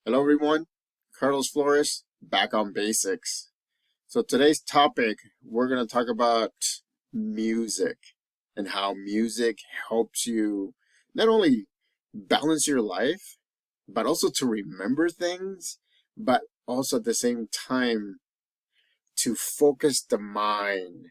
Hello everyone, Carlos Flores, back on basics. So today's topic, we're going to talk about music and how music helps you not only balance your life, but also to remember things, but also at the same time to focus the mind.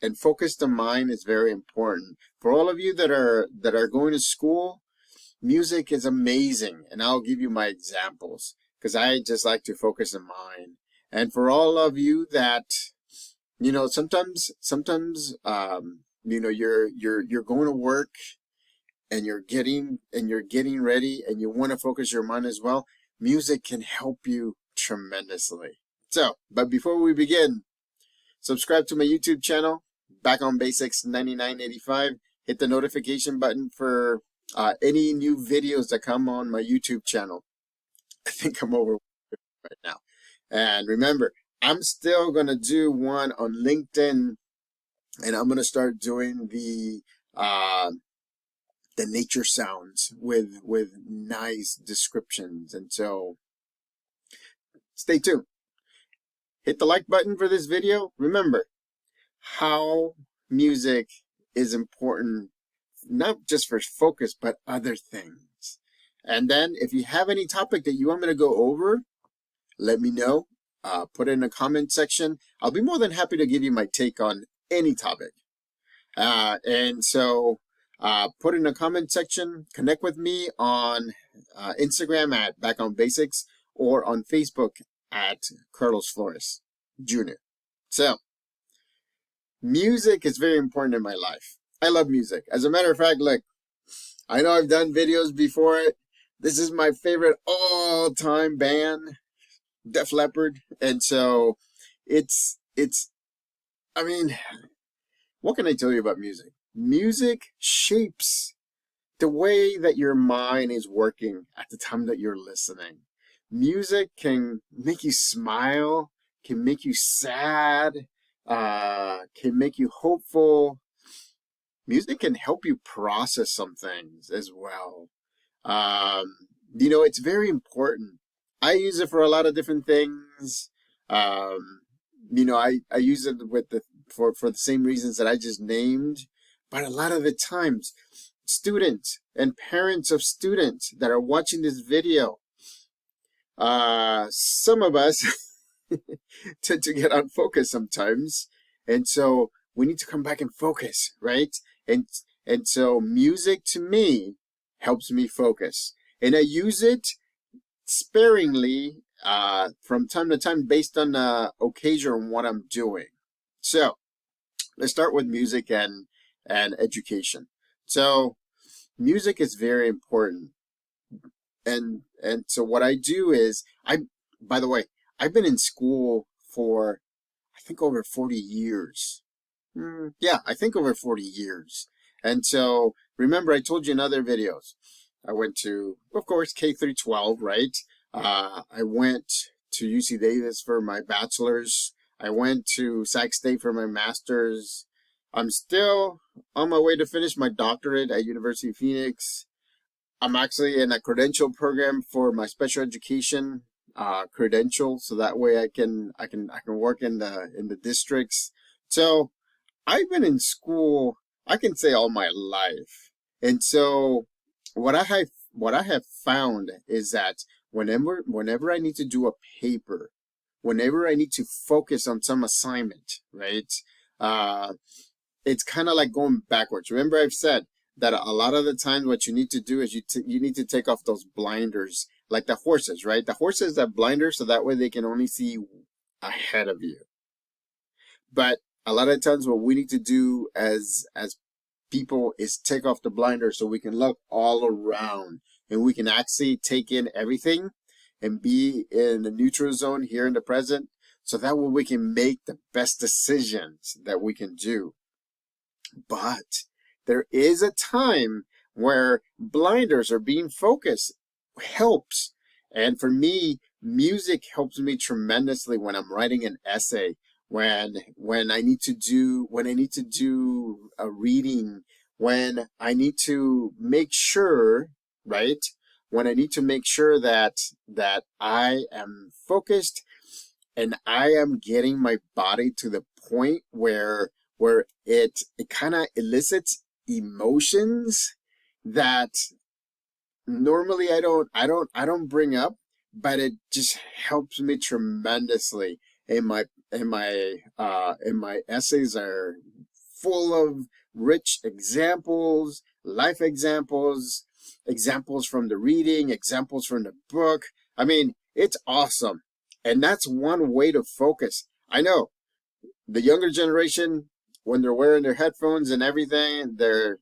And focus the mind is very important. For all of you that are going to school, music is amazing, and I'll give you my examples because I just like to focus on mine. And for all of you that you're going to work and you're getting ready and you want to focus your mind as well, music can help you tremendously. So, but before we begin, subscribe to my YouTube channel, Back on Basics 9985. Hit the notification button for any new videos that come on my YouTube channel. I think I'm over right now. And remember, I'm still going to do one on LinkedIn, and I'm going to start doing the nature sounds with nice descriptions. And so stay tuned. Hit the like button for this video. Remember how music is important, not just for focus, but other things. And then if you have any topic that you want me to go over, let me know. Put it in the comment section. I'll be more than happy to give you my take on any topic. And so put it in the comment section. Connect with me on Instagram at Back on Basics or on Facebook at Carlos Flores Jr. So music is very important in my life. I love music. As a matter of fact, look, I know I've done videos before it. This is my favorite all-time band, Def Leppard. And so I mean, what can I tell you about music? Music shapes the way that your mind is working at the time that you're listening. Music can make you smile, can make you sad, can make you hopeful. Music can help you process some things as well. It's very important. I use it for a lot of different things. I use it for the same reasons that I just named. But a lot of the times, students and parents of students that are watching this video, some of us tend to get unfocused sometimes. And so we need to come back and focus, right? And so music to me helps me focus. And I use it sparingly from time to time based on the occasion and what I'm doing. So let's start with music and education. So music is very important. And so what I do is by the way, I've been in school for I think over 40 years. Yeah, I think over 40 years. And so remember I told you in other videos, I went to, of course, K through 12, right? I went to UC Davis for my bachelor's. I went to Sac State for my master's. I'm still on my way to finish my doctorate at University of Phoenix. I'm actually in a credential program for my special education credential, so that way I can work in the districts. So I've been in school, I can say, all my life. And so what I have found is that whenever I need to do a paper, whenever I need to focus on some assignment, right? It's kind of like going backwards. Remember I've said that a lot of the times what you need to do is you need to take off those blinders, like the horses, right? The horses have blinders so that way they can only see ahead of you. But a lot of times what we need to do as people is take off the blinders so we can look all around and we can actually take in everything and be in the neutral zone here in the present, so that way we can make the best decisions that we can do. But there is a time where blinders are being focused helps. And for me, music helps me tremendously when I'm writing an essay, when I need to do a reading, when I need to make sure, right? when I need to make sure that I am focused and I am getting my body to the point where it kind of elicits emotions that normally I don't bring up, but it just helps me tremendously. In my essays are full of rich examples, life examples, examples from the reading, examples from the book. I mean, it's awesome. And that's one way to focus. I know the younger generation, when they're wearing their headphones and everything, their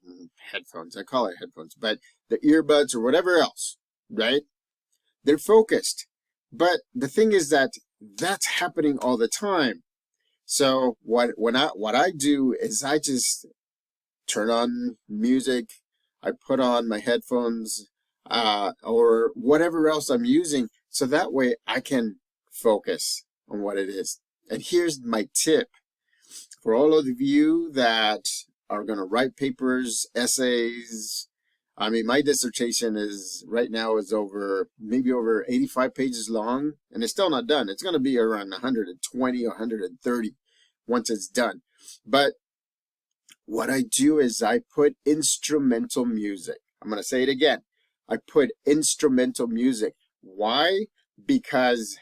headphones, I call it headphones, but the earbuds or whatever else, right? They're focused. But the thing is that that's happening all the time. So what I do is I just turn on music, I put on my headphones, or whatever else I'm using, so that way I can focus on what it is. And here's my tip for all of you that are going to write papers, essays. I mean, my dissertation is right now is maybe over 85 pages long, and it's still not done. It's going to be around 120 or 130 once it's done. But what I do is I put instrumental music. I'm going to say it again. I put instrumental music. Why? Because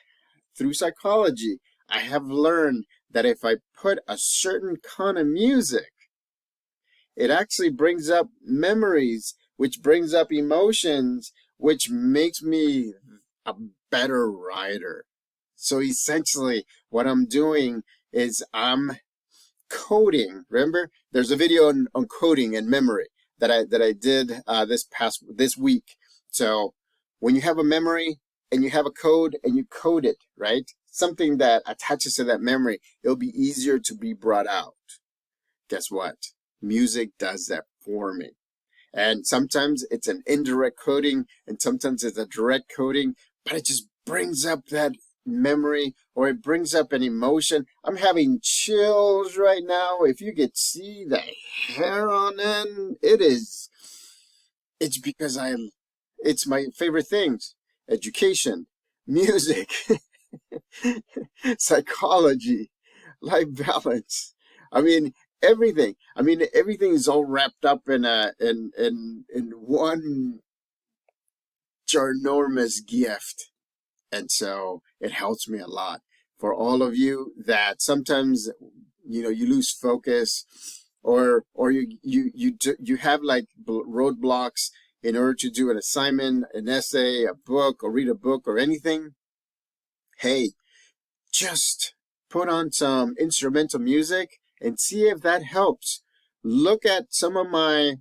through psychology, I have learned that if I put a certain kind of music, it actually brings up memories, which brings up emotions, which makes me a better writer. So essentially, what I'm doing is I'm coding. Remember, there's a video on coding and memory that I did this week. So when you have a memory and you have a code and you code it, right? Something that attaches to that memory, it'll be easier to be brought out. Guess what? Music does that for me. And sometimes it's an indirect coding and sometimes it's a direct coding, but it just brings up that memory or it brings up an emotion. I'm having chills right now. If you could see the hair on end, it's because it's my favorite things: education, music, psychology, life balance. I mean, everything. I mean, everything is all wrapped up in one ginormous gift. And so it helps me a lot. For all of you that sometimes, you lose focus or you have like roadblocks in order to do an assignment, an essay, a book, or read a book or anything. Hey, just put on some instrumental music and see if that helps. Look at some of my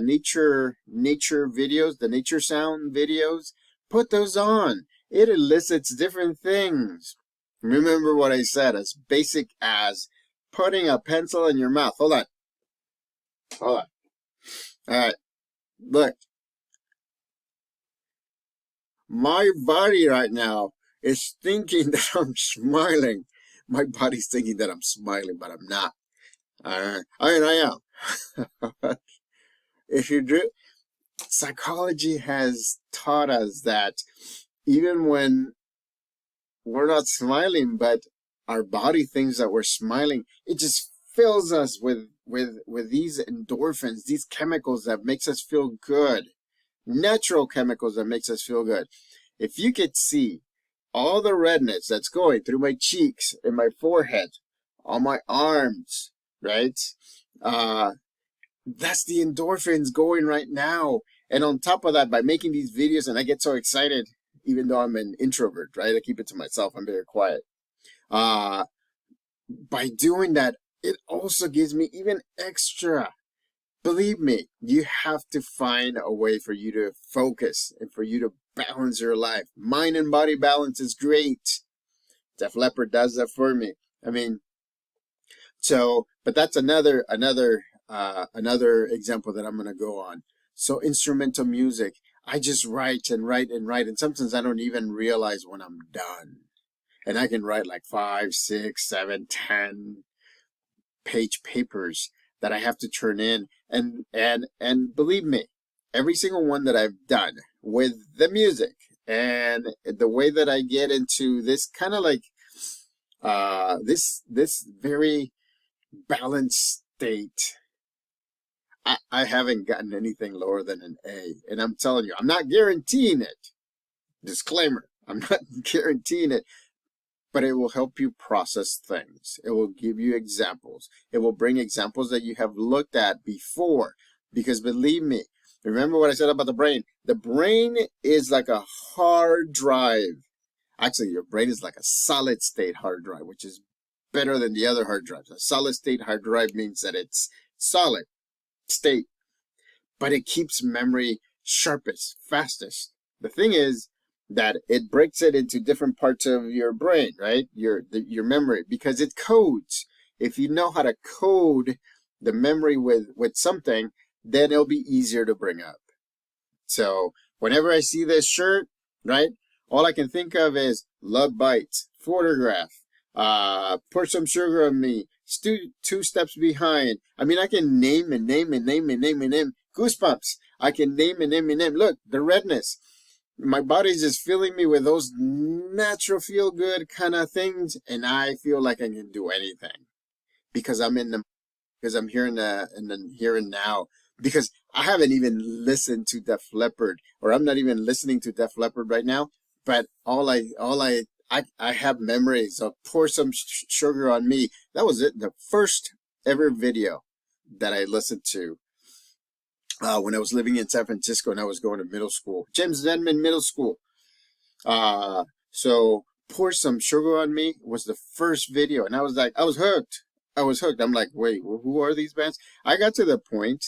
nature videos, the nature sound videos. Put those on. It elicits different things. Remember what I said, as basic as putting a pencil in your mouth. Hold on. All right. Look. My body right now is thinking that I'm smiling. My body's thinking that I'm smiling, but I'm not. I am. If you do, psychology has taught us that even when we're not smiling, but our body thinks that we're smiling, it just fills us with these endorphins, these chemicals that makes us feel good, natural chemicals that makes us feel good. If you could see all the redness that's going through my cheeks and my forehead, on my arms, right? That's the endorphins going right now. And on top of that, by making these videos, and I get so excited, even though I'm an introvert, right? I keep it to myself. I'm very quiet. By doing that, it also gives me even extra. Believe me, you have to find a way for you to focus and for you to balance your life. Mind and body balance is great. Def Leppard does that for me. I mean, but that's another example that I'm going to go on. So instrumental music, I just write and write and write, and sometimes I don't even realize when I'm done. And I can write like 5, 6, 7, 10 page papers that I have to turn in. And believe me, every single one that I've done, with the music. And the way that I get into this kind of like this very balanced state, I haven't gotten anything lower than an A. And I'm telling you, I'm not guaranteeing it. Disclaimer, I'm not guaranteeing it, but it will help you process things. It will give you examples. It will bring examples that you have looked at before. Because believe me, remember what I said about the brain? The brain is like a hard drive. Actually, your brain is like a solid state hard drive, which is better than the other hard drives. A solid state hard drive means that it's solid state, but it keeps memory sharpest, fastest. The thing is that it breaks it into different parts of your brain, right? Your memory, because it codes. If you know how to code the memory with something, then it'll be easier to bring up. So whenever I see this shirt, right, all I can think of is love bites, photograph, pour some sugar on me, two steps behind. I mean, I can name and name and name and name and name. Goosebumps. I can name and name and name. Look, the redness. My body's just filling me with those natural feel good kind of things, and I feel like I can do anything because I'm here in the here and now. Because I haven't even listened to Def Leppard, or I'm not even listening to Def Leppard right now. But I have memories of Pour Some Sugar on Me. That was it. The first ever video that I listened to when I was living in San Francisco and I was going to middle school, James Denman Middle School. So Pour Some Sugar on Me was the first video, and I was hooked. I'm like, wait, who are these bands? I got to the point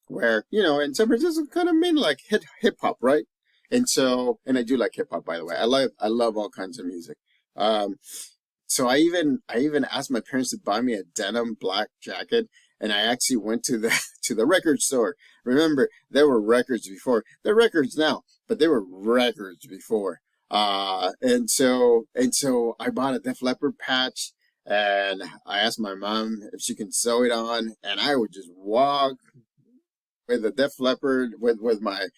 where, in San Francisco, kind of made like hip hop, right? And so, and I do like hip hop, by the way. I love all kinds of music. So I even asked my parents to buy me a denim black jacket, and I actually went to the record store. Remember, there were records before. They're records now, but there were records before. And so I bought a Def Leppard patch, and I asked my mom if she can sew it on, and I would just walk with a Def Leppard, with my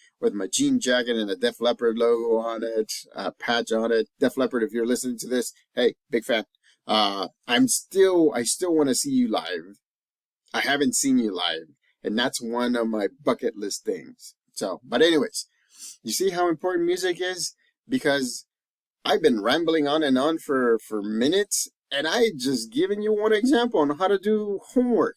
jean jacket and a Def Leppard logo on it, patch on it. Def Leppard, if you're listening to this, hey, big fan. I still want to see you live. I haven't seen you live, and that's one of my bucket list things. So, but anyways, you see how important music is? Because I've been rambling on and on for minutes, and I just given you one example on how to do homework.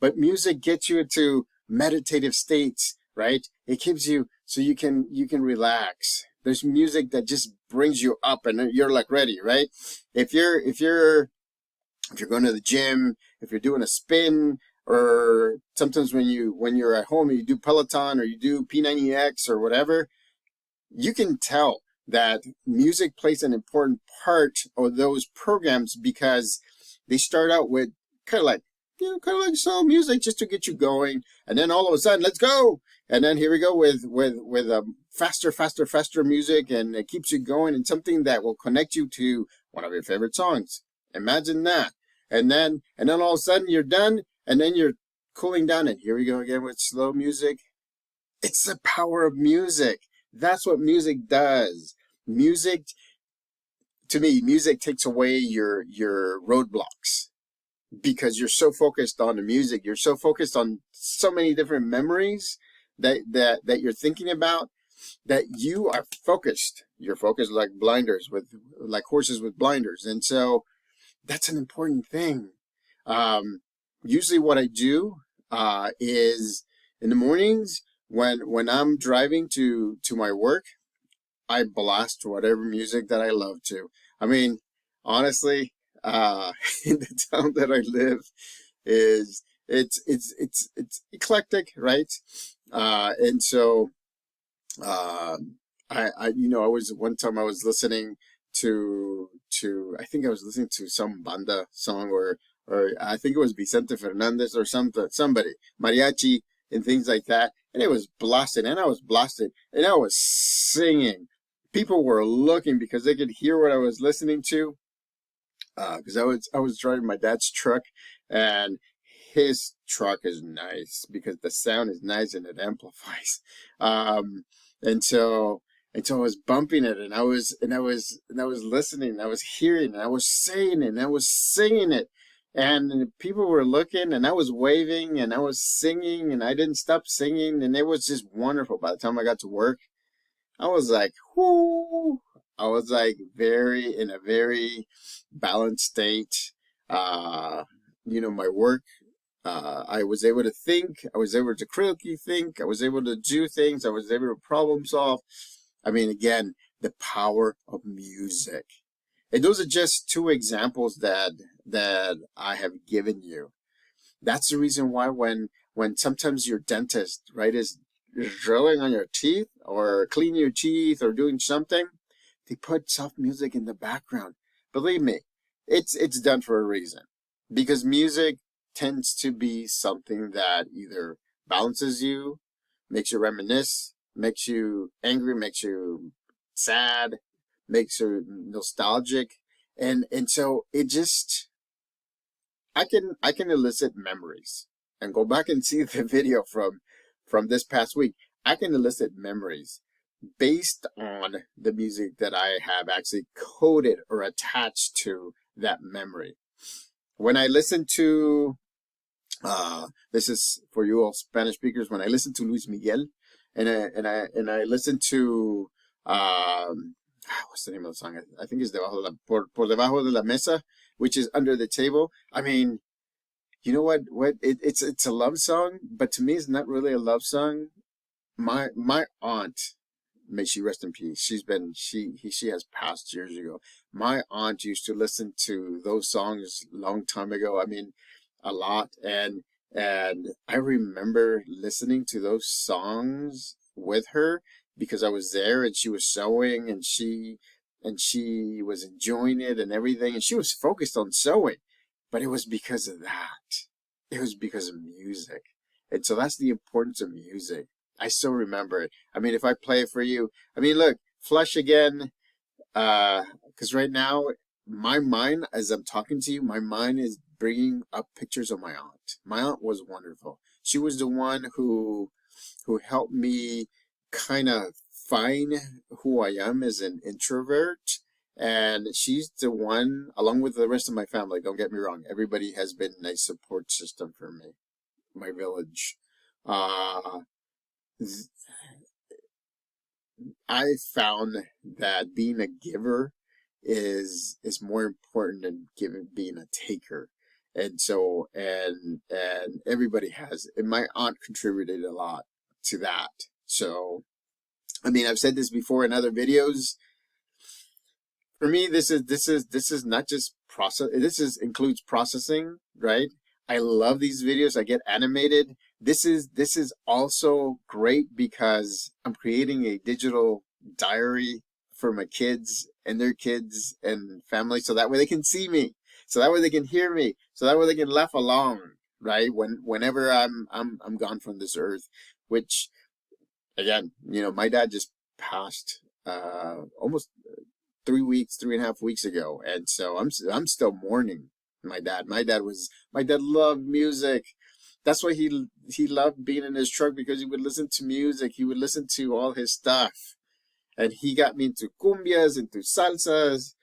But music gets you into meditative states, right? It keeps you so you can relax. There's music that just brings you up and you're like ready, right? If you're going to the gym, if you're doing a spin, or sometimes when you're at home and you do Peloton or you do P90X or whatever, you can tell that music plays an important part of those programs because they start out with kind of like slow music just to get you going, and then all of a sudden, let's go, and then here we go with faster music, and it keeps you going, and something that will connect you to one of your favorite songs. Imagine that, and then all of a sudden you're done, and then you're cooling down, and here we go again with slow music. It's the power of music. That's what music does. Music, to me, music takes away your roadblocks. Because you're so focused on the music, you're so focused on so many different memories that you're thinking about, that you are focused. You're focused like like horses with blinders. And so that's an important thing. Usually what I do is in the mornings when I'm driving to my work, I blast whatever music that I love to. I mean, honestly, in the town that I live it's eclectic, right? And so I one time I was listening to I think I was listening to some banda song, or I think it was Vicente Fernandez or somebody, mariachi and things like that, and it was blasted, and I was blasted, and I was singing. People were looking because they could hear what I was listening to. Because I was driving my dad's truck, and his truck is nice because the sound is nice and it amplifies. And so I was bumping it, and I was listening, I was hearing, and I was saying it, and I was singing it, and people were looking, and I was waving, and I was singing, and I didn't stop singing, and it was just wonderful. By the time I got to work, I was like, whoo! I was like in a very balanced state. My work, I was able to think, I was able to critically think, I was able to do things, I was able to problem solve. I mean, again, the power of music. And those are just two examples that I have given you. That's the reason why when sometimes your dentist, right, is drilling on your teeth or cleaning your teeth or doing something, they put soft music in the background. Believe me, it's done for a reason. Because music tends to be something that either balances you, makes you reminisce, makes you angry, makes you sad, makes you nostalgic. And so it just, I can elicit memories and go back and see the video from this past week. I can elicit memories based on the music that I have actually coded or attached to that memory. When I listen to, this is for you all Spanish speakers, when I listen to Luis Miguel, and I listen to, what's the name of the song? I think it's Por Debajo de la Mesa, which is Under the Table. I mean, you know what? It's a love song, but to me, it's not really a love song. My aunt, may she rest in peace. She has passed years ago. My aunt used to listen to those songs a long time ago. I mean, a lot, and I remember listening to those songs with her because I was there and she was sewing and she was enjoying it and everything, and she was focused on sewing, but it was because of that. It was because of music, and so that's the importance of music. I still remember it. I mean, if I play it for you, I mean, look, Flush again, because right now, my mind, as I'm talking to you, my mind is bringing up pictures of my aunt. My aunt was wonderful. She was the one who helped me kind of find who I am as an introvert. And she's the one, along with the rest of my family, don't get me wrong, everybody has been a nice support system for me, my village. Uh, I found that being a giver is more important than being a taker. And so and everybody has, and my aunt contributed a lot to that. So I mean, I've said this before in other videos. For me, this is not just process. Includes processing, right? I love these videos. I get animated. This is also great because I'm creating a digital diary for my kids and their kids and family, so that way they can see me, so that way they can hear me, so that way they can laugh along, right? Whenever I'm gone from this earth, which again, my dad just passed almost 3.5 weeks ago, and so I'm still mourning my dad. My dad loved music. That's why he loved being in his truck, because he would listen to music. He would listen to all his stuff, and he got me into cumbias, into salsas.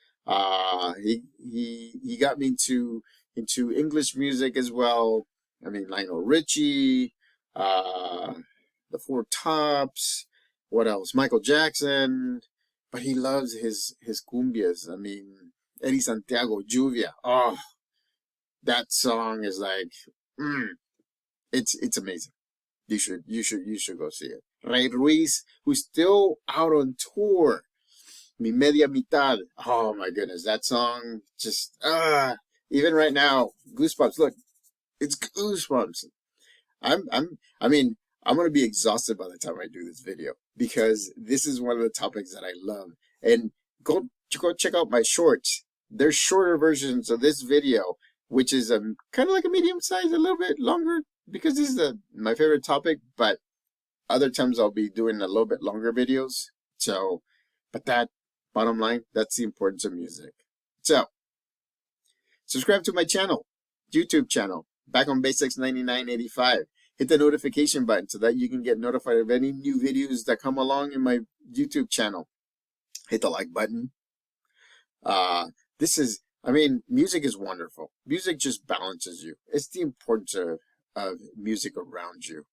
He got me into English music as well. I mean, Lionel Richie, the Four Tops. What else? Michael Jackson. But he loves his cumbias. I mean, Eddie Santiago, Lluvia. Oh, that song is like, it's amazing. You should go see it. Ray Ruiz, who's still out on tour. Mi Media Mitad. Oh my goodness, that song just even right now, goosebumps. Look, it's goosebumps. I mean, I'm gonna be exhausted by the time I do this video, because this is one of the topics that I love. And go check out my shorts. There's shorter versions of this video, which is kind of like a medium size, a little bit longer, because this is my favorite topic. But other times I'll be doing a little bit longer videos. So, but that, bottom line, that's the importance of music. So, subscribe to my channel, YouTube channel, Back on Basics 9985. hit the notification button so that you can get notified of any new videos that come along in my YouTube channel. Hit the like button. Music is wonderful. Music just balances you. It's the importance of music around you.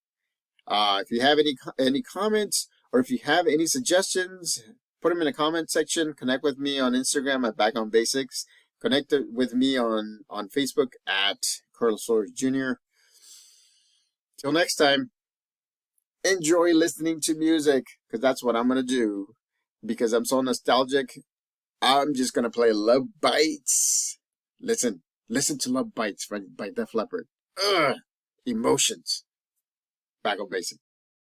If you have any comments, or if you have any suggestions, put them in the comment section. Connect with me on Instagram at Back on Basics. Connect with me on Facebook at Carlos Flores Jr. Till next time, enjoy listening to music, because that's what I'm going to do. Because I'm so nostalgic, I'm just going to play Love Bites. Listen to Love Bites by Def Leppard. Emotions. Back on Basics.